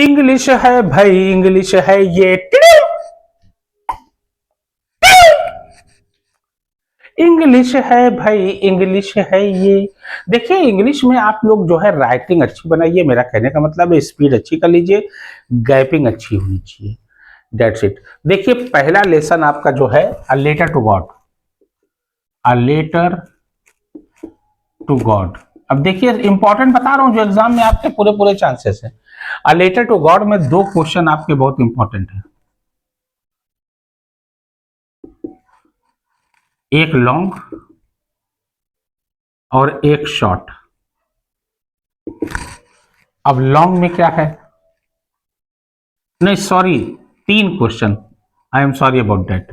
English है भाई, English है ये, इंग्लिश है भाई, इंग्लिश है ये। देखिए इंग्लिश में आप लोग जो है राइटिंग अच्छी बनाइए, मेरा कहने का मतलब है स्पीड अच्छी कर लीजिए, गैपिंग अच्छी होनी चाहिए, दैट्स इट। देखिए पहला लेसन आपका जो है a letter to God, a letter to God. अब देखिए इंपॉर्टेंट बता रहा हूं जो एग्जाम में आपके पूरे पूरे चांसेस है। अ लेटर टू गॉड में दो क्वेश्चन आपके बहुत इंपॉर्टेंट है, एक लॉन्ग और एक शॉर्ट। अब लॉन्ग में क्या है, नहीं सॉरी, तीन question, I am sorry about that,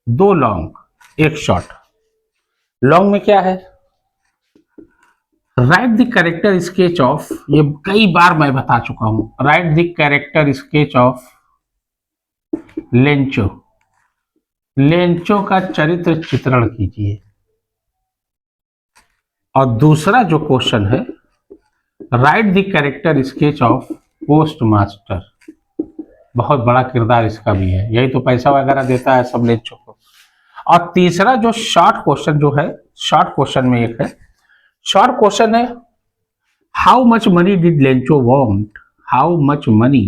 दो लॉन्ग एक शॉर्ट। लॉन्ग में क्या है, write the character sketch of, ये कई बार मैं बता चुका हूं, right the character sketch of Lencho, Lencho का चरित्र चित्रण कीजिए। और दूसरा जो क्वेश्चन है, write the character sketch of post master, बहुत बड़ा किरदार इसका भी है, यही तो पैसा वगैरह देता है सब लेंचो को। और तीसरा जो शॉर्ट क्वेश्चन जो है, शॉर्ट क्वेश्चन में एक है, शॉर्ट क्वेश्चन है how much money did Lencho want, how much money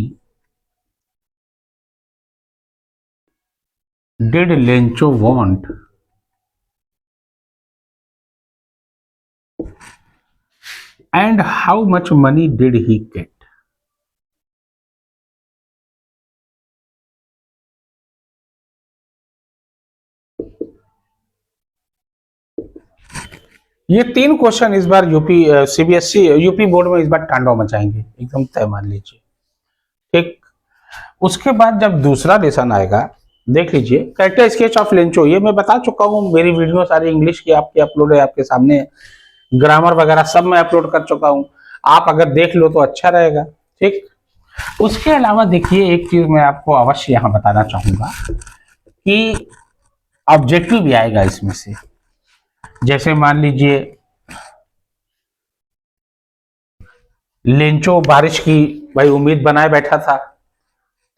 did Lencho want and how much money did he get. ये तीन क्वेश्चन इस बार यूपी सीबीएसई यूपी बोर्ड में इस बार तांडव मचाएंगे, एकदम तय मान लीजिए, ठीक। उसके बाद जब दूसरा लेसन आएगा, देख लीजिए कैरेक्टर स्केच ऑफ लेंचो, ये मैं बता चुका हूँ, मेरी वीडियो सारी इंग्लिश की आपकी अपलोड है आपके सामने, ग्रामर वगैरह सब मैं अपलोड कर चुका हूँ, आप अगर देख लो तो अच्छा रहेगा, ठीक। उसके अलावा देखिए एक चीज मैं आपको अवश्य यहाँ बताना चाहूंगा कि ऑब्जेक्टिव भी आएगा इसमें से। जैसे मान लीजिए लेंचो बारिश की भाई उम्मीद बनाए बैठा था,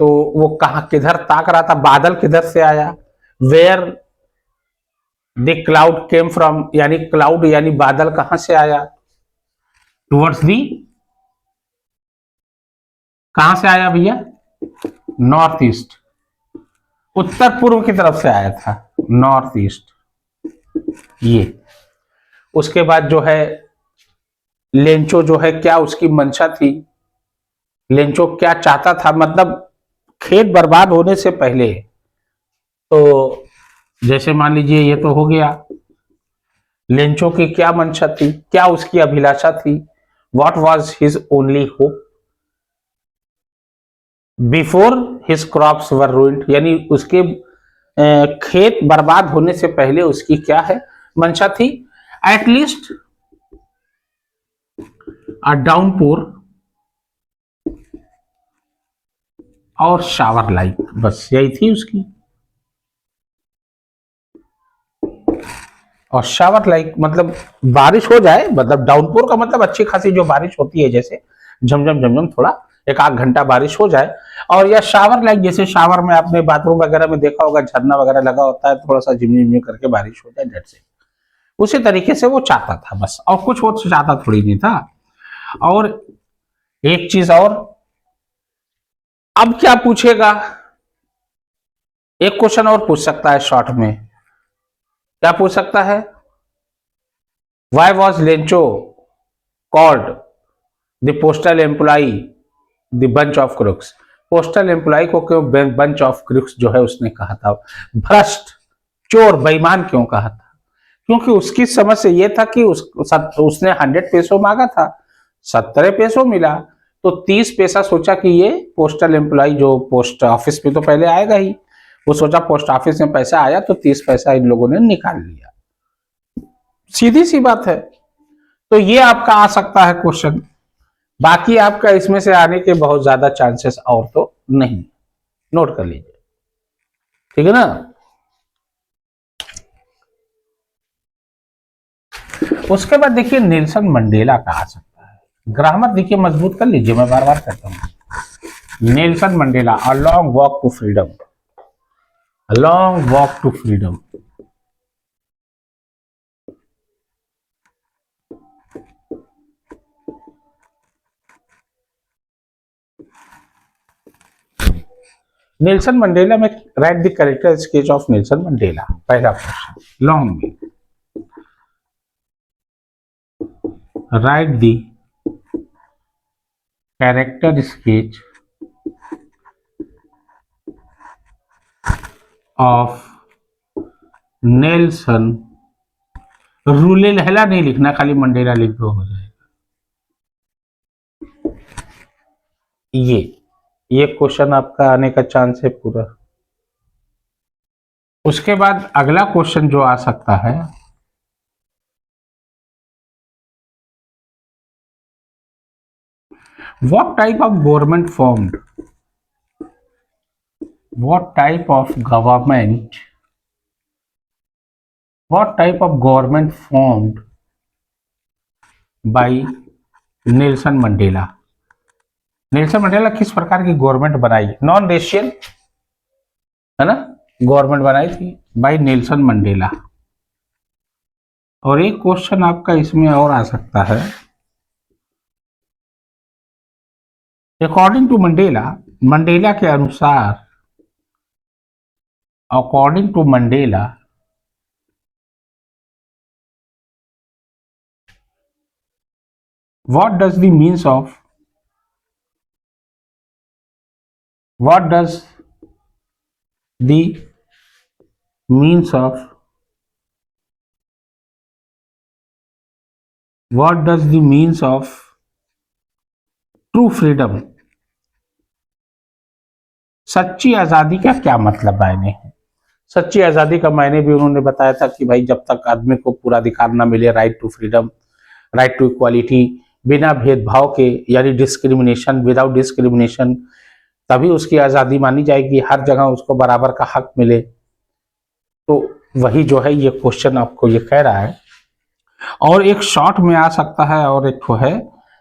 तो वो कहा किधर ताक रहा था, बादल किधर से आया, where the cloud came from, यानी क्लाउड यानी बादल कहां से आया, टुवर्ड्स दी, कहां से आया भैया, नॉर्थ ईस्ट, उत्तर पूर्व की तरफ से आया था, नॉर्थ ईस्ट ये। उसके बाद जो है लेंचो जो है क्या उसकी मंशा थी, लेंचो क्या चाहता था, मतलब खेत बर्बाद होने से पहले, तो जैसे मान लीजिए ये तो हो गया, लेंचो की क्या मंशा थी, क्या उसकी अभिलाषा थी, what was his only hope before his crops were ruined, यानी उसके खेत बर्बाद होने से पहले उसकी क्या है मंशा थी, एटलीस्ट अ डाउनपोर और शावर लाइक, बस यही थी उसकी। और शावर लाइक मतलब बारिश हो जाए, मतलब डाउनपोर का मतलब अच्छी खासी जो बारिश होती है, जैसे झमझम झमझम थोड़ा एक आध घंटा बारिश हो जाए, और या शावर लाइक जैसे शावर में आपने बाथरूम वगैरह में देखा होगा झरना वगैरह लगा होता है, थोड़ा सा झिमझिम झिमझिम करके बारिश हो जाए, डेट से उसी तरीके से वो चाहता था बस, और कुछ वो चाहता थोड़ी नहीं था। और एक चीज और, अब क्या पूछेगा, एक क्वेश्चन और पूछ सकता है शॉर्ट में, क्या पूछ सकता है, why was Lencho called the postal employee the bunch of crooks, postal employ को क्यों बंच ऑफ क्रुक्स जो है उसने कहा था, भ्रष्ट चोर बेईमान क्यों कहा था, क्योंकि उसकी समझ से यह था कि उसने 100 पैसों मांगा था, 70 पैसों मिला, तो 30 पैसा सोचा कि ये पोस्टल एम्प्लॉय जो पोस्ट ऑफिस में तो पहले आएगा ही, वो सोचा पोस्ट ऑफिस में पैसा आया तो 30 पैसा इन लोगों ने निकाल लिया, सीधी सी बात है। तो ये आपका आ सकता है क्वेश्चन, बाकी आपका इसमें से आने के बहुत ज्यादा चांसेस और तो नहीं, नोट कर लीजिए, ठीक है ना। उसके बाद देखिए नेल्सन मंडेला का आ सकता है, ग्रामर देखिए मजबूत कर लीजिए, मैं बार बार कहता हूं, Nelson Mandela, a long walk to freedom, a long walk to freedom. Nelson Mandela में write the character sketch of Nelson Mandela. पहला क्वेश्चन लॉन्ग में write the character sketch of Nelson, रूले लहला नहीं लिखना, खाली मंडेला लिख दो हो जाएगा। ये क्वेश्चन आपका आने का चांस है पूरा। उसके बाद अगला क्वेश्चन जो आ सकता है, what type of government formed, what type of government, what type of government formed by Nelson Mandela. Nelson Mandela किस प्रकार की गवर्नमेंट बनाई, नॉन रेशियल है ना, गवर्नमेंट बनाई थी बाय नेल्सन मंडेला। और एक क्वेश्चन आपका इसमें और आ सकता है, अकॉर्डिंग टू मंडेला, मंडेला के अनुसार, according to Mandela what does the means of, what does the means of, what does the means of true freedom, सच्ची आजादी का क्या मतलब मायने है। सच्ची आजादी का मायने भी उन्होंने बताया था कि भाई जब तक आदमी को पूरा अधिकार ना मिले, right to freedom, right to equality, बिना भेदभाव के, यानी डिस्क्रिमिनेशन, विदाउट डिस्क्रिमिनेशन, तभी उसकी आजादी मानी जाएगी, हर जगह उसको बराबर का हक मिले। तो वही जो है ये क्वेश्चन आपको ये कह रहा है। और एक शॉर्ट में आ सकता है, और एक तो है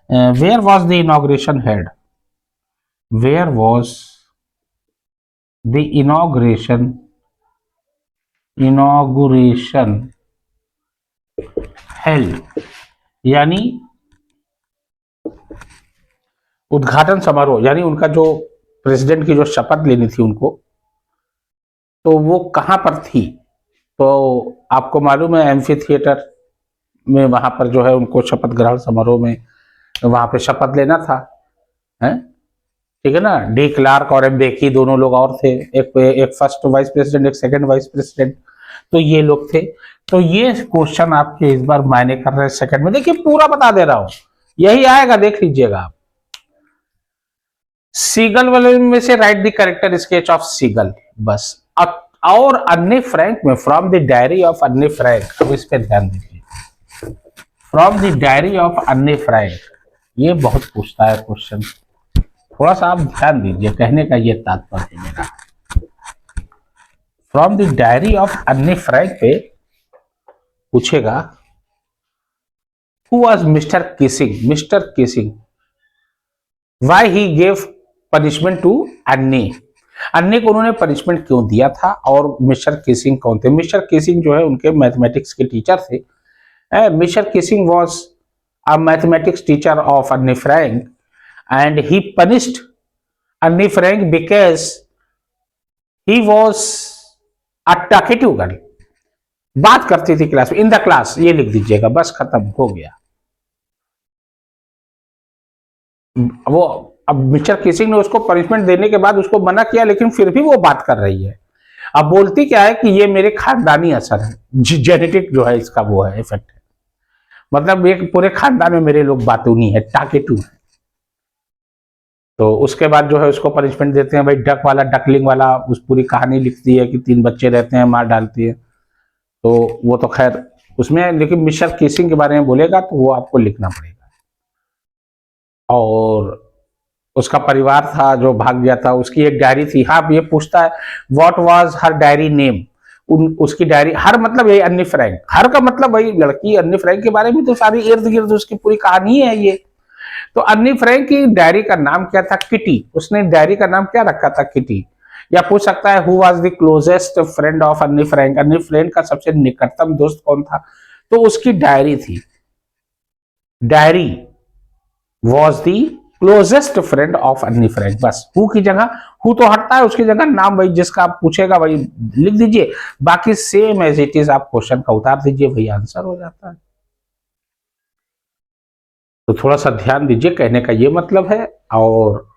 where was the inauguration held, where was the inauguration held, यानी उद्घाटन समारोह, यानी उनका जो प्रेसिडेंट की जो शपथ लेनी थी उनको, तो वो कहां पर थी। तो आपको मालूम है एम्फी थिएटर में, वहां पर जो है उनको शपथ ग्रहण समारोह में वहां पे शपथ लेना था, है ठीक है ना। डी क्लार्क और एम बेकी दोनों लोग और थे, एक फर्स्ट वाइस प्रेसिडेंट, एक सेकंड वाइस प्रेसिडेंट, तो ये लोग थे। तो ये क्वेश्चन आपके इस बार मायने कर रहे हैं सेकंड में। देखिए पूरा बता दे रहा हूं, यही आएगा, देख लीजिएगा आप। सीगल वाले में से write the character sketch of seagull, बस। और अन्ने फ्रैंक में from the diary of Anne Frank, अब इस पर ध्यान दीजिए, from the diary of Anne Frank, ये बहुत पूछता है क्वेश्चन, थोड़ा सा आप ध्यान दीजिए, कहने का ये तात्पर्य मेरा। From the diary of Anne Frank पे पूछेगा, who was Mr Keesing, Mr Keesing, why he gave punishment to Anne, Anne को उन्होंने पनिशमेंट क्यों दिया था, और मिस्टर किसिंग कौन थे। मिस्टर किसिंग जो है उनके मैथमेटिक्स के टीचर थे। Mister Keesing was a mathematics teacher of Anne Frank and he punished Anne Frank because he was a talkative girl, बात करती थी क्लास में, इन द क्लास, ये लिख दीजिएगा, बस खत्म हो गया। वो अब मिस्टर किसिंग ने उसको पनिशमेंट देने के बाद उसको मना किया, लेकिन फिर भी वो बात कर रही है। अब बोलती क्या है कि ये मेरे खानदानी असर है, जेनेटिक जो है इसका वो है इफेक्ट है, मतलब एक पूरे खानदान में मेरे लोग बातूनी है, टाकेटू है। तो उसके बाद जो है उसको पनिशमेंट देते हैं, भाई डक वाला, डकलिंग वाला, उस पूरी कहानी लिखती है कि 3 बच्चे रहते हैं, मार डालती है। तो वो तो खैर उसमें, लेकिन मिस्टर किसिंग के बारे में बोलेगा तो वो आपको लिखना पड़ेगा। और उसका परिवार था जो भाग गया था, उसकी एक डायरी थी। हाँ, ये पूछता है what was her diary name, उसकी डायरी, हर मतलब यही अन्ने फ्रैंक, हर का मतलब वही लड़की अन्ने फ्रैंक के बारे में, तो सारी इर्द गिर्द उसकी पूरी कहानी है ये। तो अन्नी फ्रैंक की डायरी का नाम क्या था? किटी। उसने डायरी का नाम क्या रखा था? किटी। या पूछ सकता है who was the closest friend of अन्नी फ्रैंक? अन्नी फ्रैंक का सबसे निकटतम दोस्त कौन था? तो उसकी डायरी थी। Diary was the closest friend of अन्नी फ्रैंक। बस हु की जगह हु तो हटता है, उसकी जगह नाम वही जिसका आप पूछेगा वही लिख दीजिए, बाकी सेम एज इट इज आप क्वेश्चन का उतार दीजिए, वही आंसर हो जाता है। तो थोड़ा सा ध्यान दीजिए, कहने का ये मतलब है। और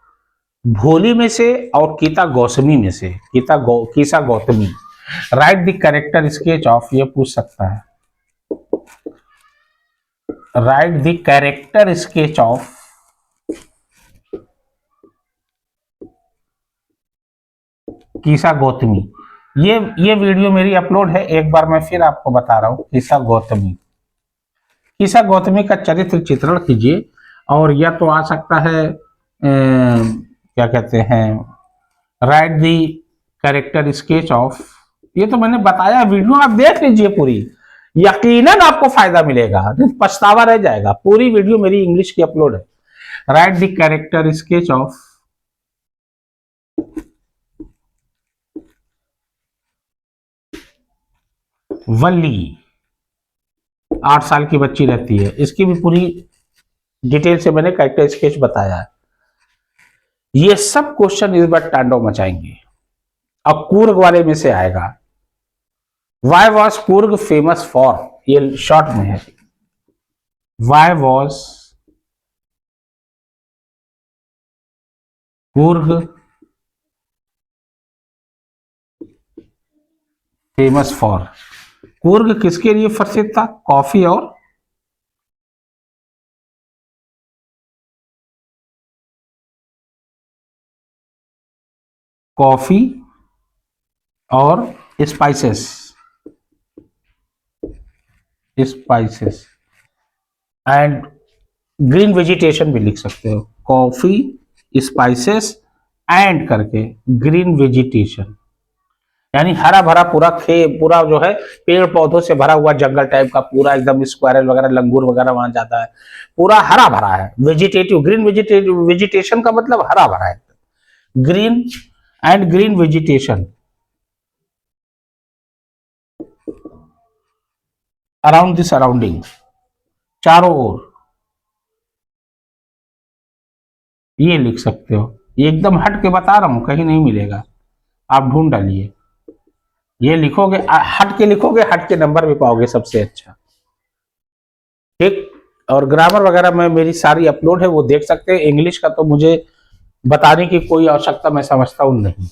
भोली में से और गीता गौतमी में से, Kisa Gautami, write the character sketch of, ये पूछ सकता है। Write the character sketch of Kisa Gautami. ये वीडियो मेरी अपलोड है, एक बार मैं फिर आपको बता रहा हूं। कीसा गौतमी, कीसा गौतमी का चरित्र चित्रण कीजिए। और या तो आ सकता है क्या कहते हैं, right the character sketch of. ये तो मैंने बताया, वीडियो आप देख लीजिए पूरी, यकीनन आपको फायदा मिलेगा, पछतावा रह जाएगा। पूरी वीडियो मेरी इंग्लिश की अपलोड है। Write the character sketch of Valli. 8 साल की बच्ची रहती है, इसकी भी पूरी डिटेल से मैंने कैरेक्टर स्केच बताया है। ये सब क्वेश्चन इस बार तांडव मचाएंगे। अब कूर्ग वाले में से आएगा। Why was Coorg famous for, ये शॉर्ट में है। Why was Coorg famous for, Coorg किसके लिए प्रसिद्ध था? कॉफी और कॉफी और spices, spices and green vegetation भी लिख सकते हो। कॉफी, स्पाइसेस एंड करके ग्रीन वेजिटेशन, यानी हरा भरा पूरा पूरा जो है पेड़ पौधों से भरा हुआ जंगल टाइप का, पूरा एकदम स्क्वायरल वगैरह, लंगूर वगैरह वहां जाता है, पूरा हरा भरा है। वेजिटेटिव, ग्रीन वेजिटेशन का मतलब हरा भरा है। Green and green vegetation around the surrounding, चारों ओर, ये लिख सकते हो। ये एकदम हट के बता रहा हूं, कहीं नहीं मिलेगा, आप ढूंढ डालिए। ये लिखोगे, हट के लिखोगे, हट के नंबर भी पाओगे सबसे अच्छा। ठीक। और ग्रामर वगैरह में मेरी सारी अपलोड है, वो देख सकते हैं। इंग्लिश का तो मुझे बताने की कोई आवश्यकता मैं समझता हूं नहीं।